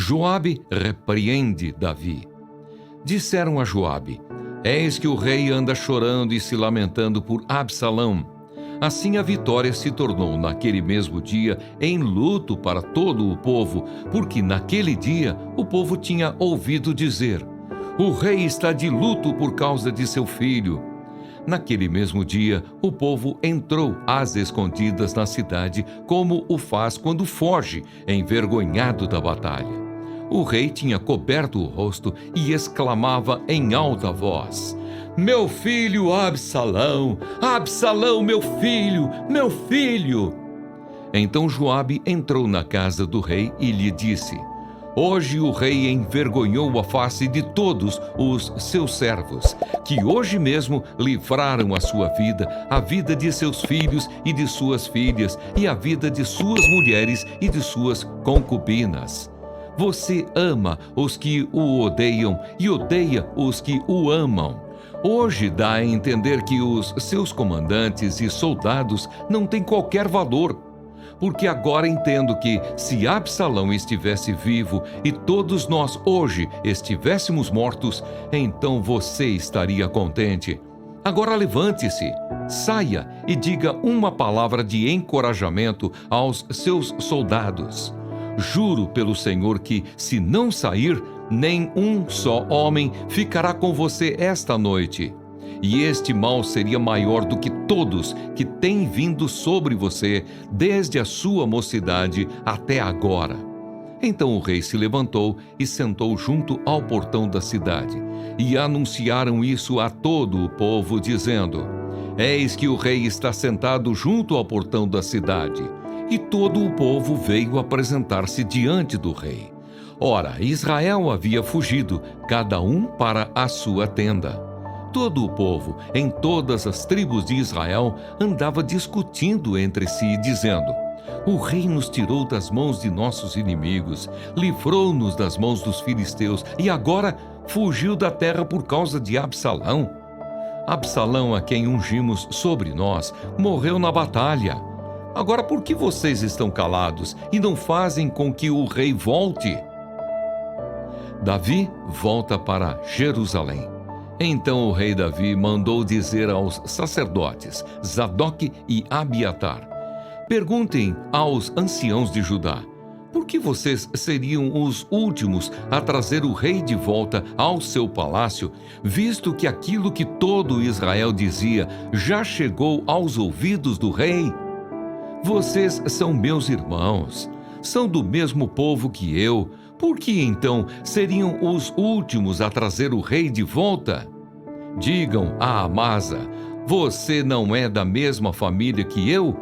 Joabe repreende Davi. Disseram a Joabe: eis que o rei anda chorando e se lamentando por Absalão. Assim a vitória se tornou naquele mesmo dia em luto para todo o povo, porque naquele dia o povo tinha ouvido dizer: o rei está de luto por causa de seu filho. Naquele mesmo dia, o povo entrou às escondidas na cidade, como o faz quando foge, envergonhado da batalha. O rei tinha coberto o rosto e exclamava em alta voz: meu filho Absalão! Absalão, meu filho! Meu filho! Então Joabe entrou na casa do rei e lhe disse: hoje o rei envergonhou a face de todos os seus servos, que hoje mesmo livraram a sua vida, a vida de seus filhos e de suas filhas, e a vida de suas mulheres e de suas concubinas. Você ama os que o odeiam e odeia os que o amam. Hoje dá a entender que os seus comandantes e soldados não têm qualquer valor. Porque agora entendo que, se Absalão estivesse vivo e todos nós hoje estivéssemos mortos, então você estaria contente. Agora levante-se, saia e diga uma palavra de encorajamento aos seus soldados. Juro pelo Senhor que, se não sair, nem um só homem ficará com você esta noite. E este mal seria maior do que todos que têm vindo sobre você, desde a sua mocidade até agora. Então o rei se levantou e sentou junto ao portão da cidade. E anunciaram isso a todo o povo, dizendo: eis que o rei está sentado junto ao portão da cidade. E todo o povo veio apresentar-se diante do rei. Ora, Israel havia fugido, cada um para a sua tenda. Todo o povo, em todas as tribos de Israel, andava discutindo entre si, dizendo: o rei nos tirou das mãos de nossos inimigos, livrou-nos das mãos dos filisteus, e agora fugiu da terra por causa de Absalão. Absalão, a quem ungimos sobre nós, morreu na batalha. Agora por que vocês estão calados e não fazem com que o rei volte? Davi volta para Jerusalém. Então o rei Davi mandou dizer aos sacerdotes Zadoque e Abiatar: perguntem aos anciãos de Judá: por que vocês seriam os últimos a trazer o rei de volta ao seu palácio, visto que aquilo que todo Israel dizia já chegou aos ouvidos do rei? Vocês são meus irmãos, são do mesmo povo que eu. Por que então seriam os últimos a trazer o rei de volta? Digam a Amasa: você não é da mesma família que eu?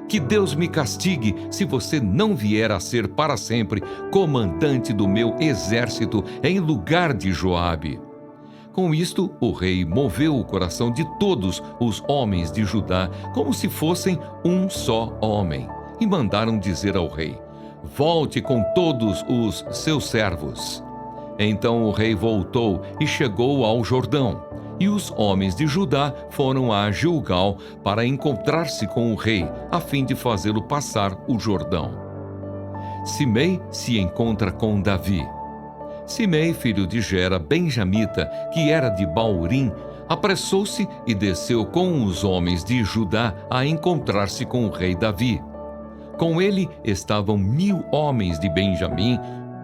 Que Deus me castigue se você não vier a ser para sempre comandante do meu exército em lugar de Joabe. Com isto, o rei moveu o coração de todos os homens de Judá como se fossem um só homem, e mandaram dizer ao rei: volte com todos os seus servos. Então o rei voltou e chegou ao Jordão, e os homens de Judá foram a Gilgal para encontrar-se com o rei, a fim de fazê-lo passar o Jordão. Simei se encontra com Davi. Simei, filho de Gera, benjamita, que era de Baurim, apressou-se e desceu com os homens de Judá a encontrar-se com o rei Davi. Com ele estavam 1000 homens de Benjamim,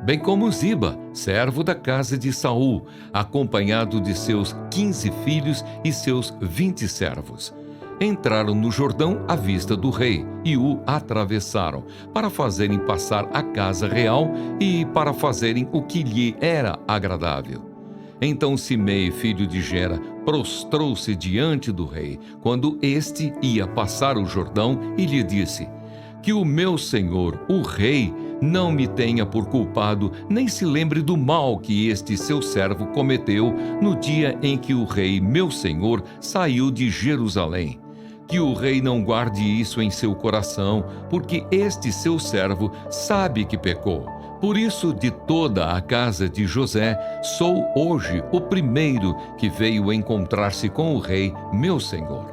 bem como Ziba, servo da casa de Saul, acompanhado de seus 15 filhos e seus 20 servos. Entraram no Jordão à vista do rei e o atravessaram, para fazerem passar a casa real e para fazerem o que lhe era agradável. Então Simei, filho de Gera, prostrou-se diante do rei, quando este ia passar o Jordão, e lhe disse: que o meu senhor, o rei, não me tenha por culpado, nem se lembre do mal que este seu servo cometeu no dia em que o rei, meu senhor, saiu de Jerusalém. Que o rei não guarde isso em seu coração, porque este seu servo sabe que pecou. Por isso, de toda a casa de José, sou hoje o primeiro que veio encontrar-se com o rei, meu senhor.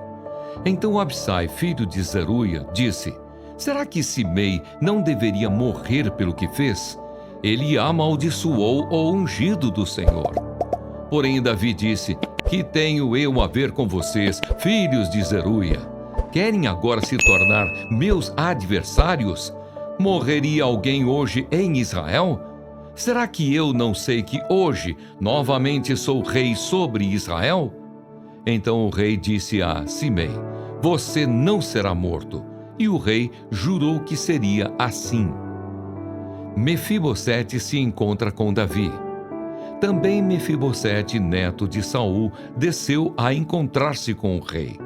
Então Absai, filho de Zeruia, disse: será que Simei não deveria morrer pelo que fez? ele amaldiçoou o ungido do Senhor. Porém Davi disse: que tenho eu a ver com vocês, filhos de Zeruia? Querem agora se tornar meus adversários? Morreria alguém hoje em Israel? Será que eu não sei que hoje novamente sou rei sobre Israel? Então o rei disse a Simei: você não será morto. E o rei jurou que seria assim. Mefibosete se encontra com Davi. Também Mefibosete, neto de Saul, desceu a encontrar-se com o rei.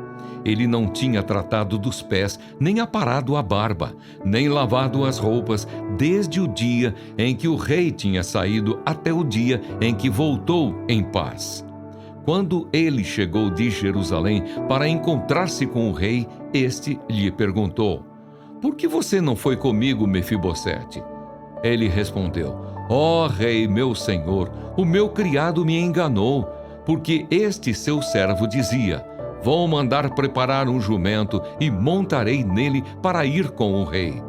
Ele não tinha tratado dos pés, nem aparado a barba, nem lavado as roupas, desde o dia em que o rei tinha saído até o dia em que voltou em paz. Quando ele chegou de Jerusalém para encontrar-se com o rei, este lhe perguntou: por que você não foi comigo, Mefibosete? Ele respondeu: ó rei, meu senhor, o meu criado me enganou, porque este seu servo dizia: vou mandar preparar um jumento e montarei nele para ir com o rei.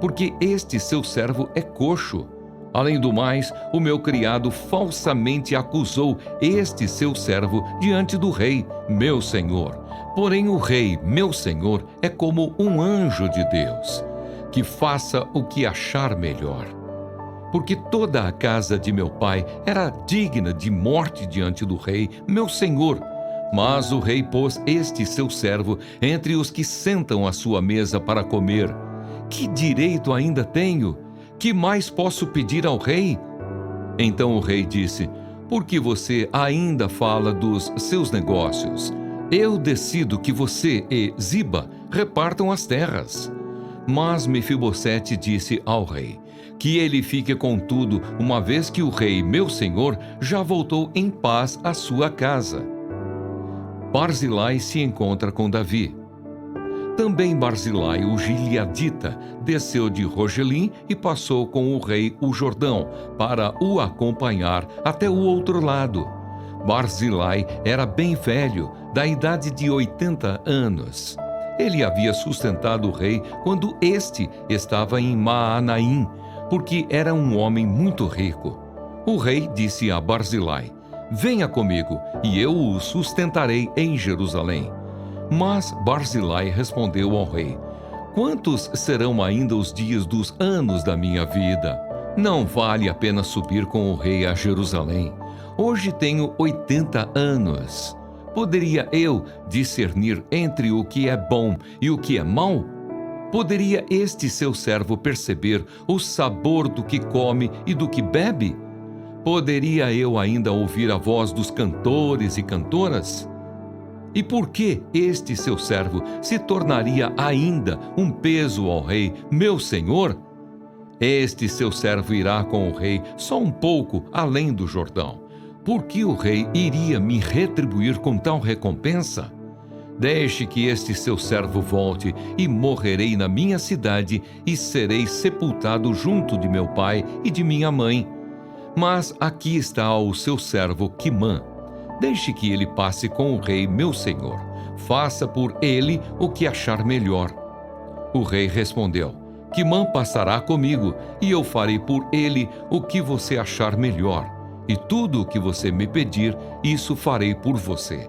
Porque este seu servo é coxo. Além do mais, o meu criado falsamente acusou este seu servo diante do rei, meu senhor. Porém o rei, meu senhor, é como um anjo de Deus, que faça o que achar melhor. Porque toda a casa de meu pai era digna de morte diante do rei, meu senhor. Mas o rei pôs este seu servo entre os que sentam à sua mesa para comer. Que direito ainda tenho? Que mais posso pedir ao rei? Então o rei disse: por que você ainda fala dos seus negócios? Eu decido que você e Ziba repartam as terras. Mas Mefibosete disse ao rei: que ele fique com tudo, uma vez que o rei, meu senhor, já voltou em paz à sua casa. Barzilai se encontra com Davi. Também Barzilai, o gileadita, desceu de Rogelim e passou com o rei o Jordão, para o acompanhar até o outro lado. Barzilai era bem velho, da idade de 80 anos. Ele havia sustentado o rei quando este estava em Maanaim, porque era um homem muito rico. O rei disse a Barzilai: venha comigo, e eu o sustentarei em Jerusalém. Mas Barzilai respondeu ao rei: quantos serão ainda os dias dos anos da minha vida? Não vale a pena subir com o rei a Jerusalém. Hoje tenho 80 anos. Poderia eu discernir entre o que é bom e o que é mau? Poderia este seu servo perceber o sabor do que come e do que bebe? Poderia eu ainda ouvir a voz dos cantores e cantoras? E por que este seu servo se tornaria ainda um peso ao rei, meu senhor? Este seu servo irá com o rei só um pouco além do Jordão. Por que o rei iria me retribuir com tal recompensa? Deixe que este seu servo volte, e morrerei na minha cidade, e serei sepultado junto de meu pai e de minha mãe. Mas aqui está o seu servo Quimã. Deixe que ele passe com o rei, meu senhor. Faça por ele o que achar melhor. O rei respondeu: Quimã passará comigo, e eu farei por ele o que você achar melhor. E tudo o que você me pedir, isso farei por você.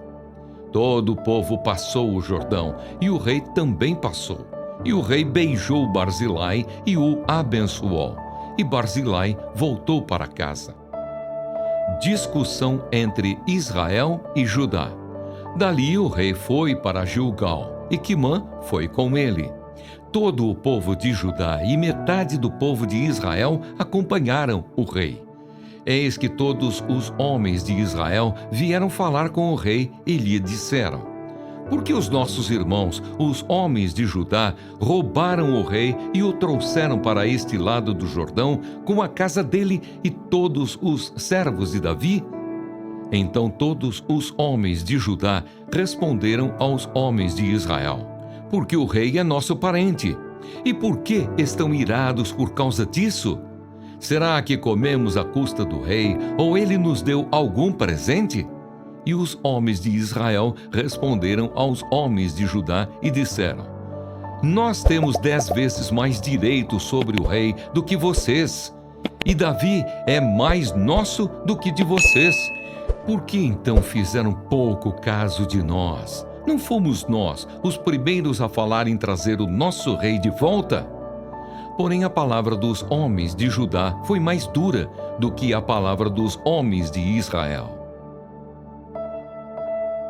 Todo o povo passou o Jordão, e o rei também passou. E o rei beijou Barzilai e o abençoou. E Barzilai voltou para casa. Discussão entre Israel e Judá. Dali o rei foi para Gilgal, e Quimã foi com ele. Todo o povo de Judá e metade do povo de Israel acompanharam o rei. Eis que todos os homens de Israel vieram falar com o rei e lhe disseram: por que os nossos irmãos, os homens de Judá, roubaram o rei e o trouxeram para este lado do Jordão, com a casa dele e todos os servos de Davi? Então todos os homens de Judá responderam aos homens de Israel: porque o rei é nosso parente. E por que estão irados por causa disso? Será que comemos à custa do rei, ou ele nos deu algum presente? E os homens de Israel responderam aos homens de Judá e disseram: nós temos 10 vezes mais direito sobre o rei do que vocês. E Davi é mais nosso do que de vocês. Por que então fizeram pouco caso de nós? Não fomos nós os primeiros a falar em trazer o nosso rei de volta? Porém, a palavra dos homens de Judá foi mais dura do que a palavra dos homens de Israel.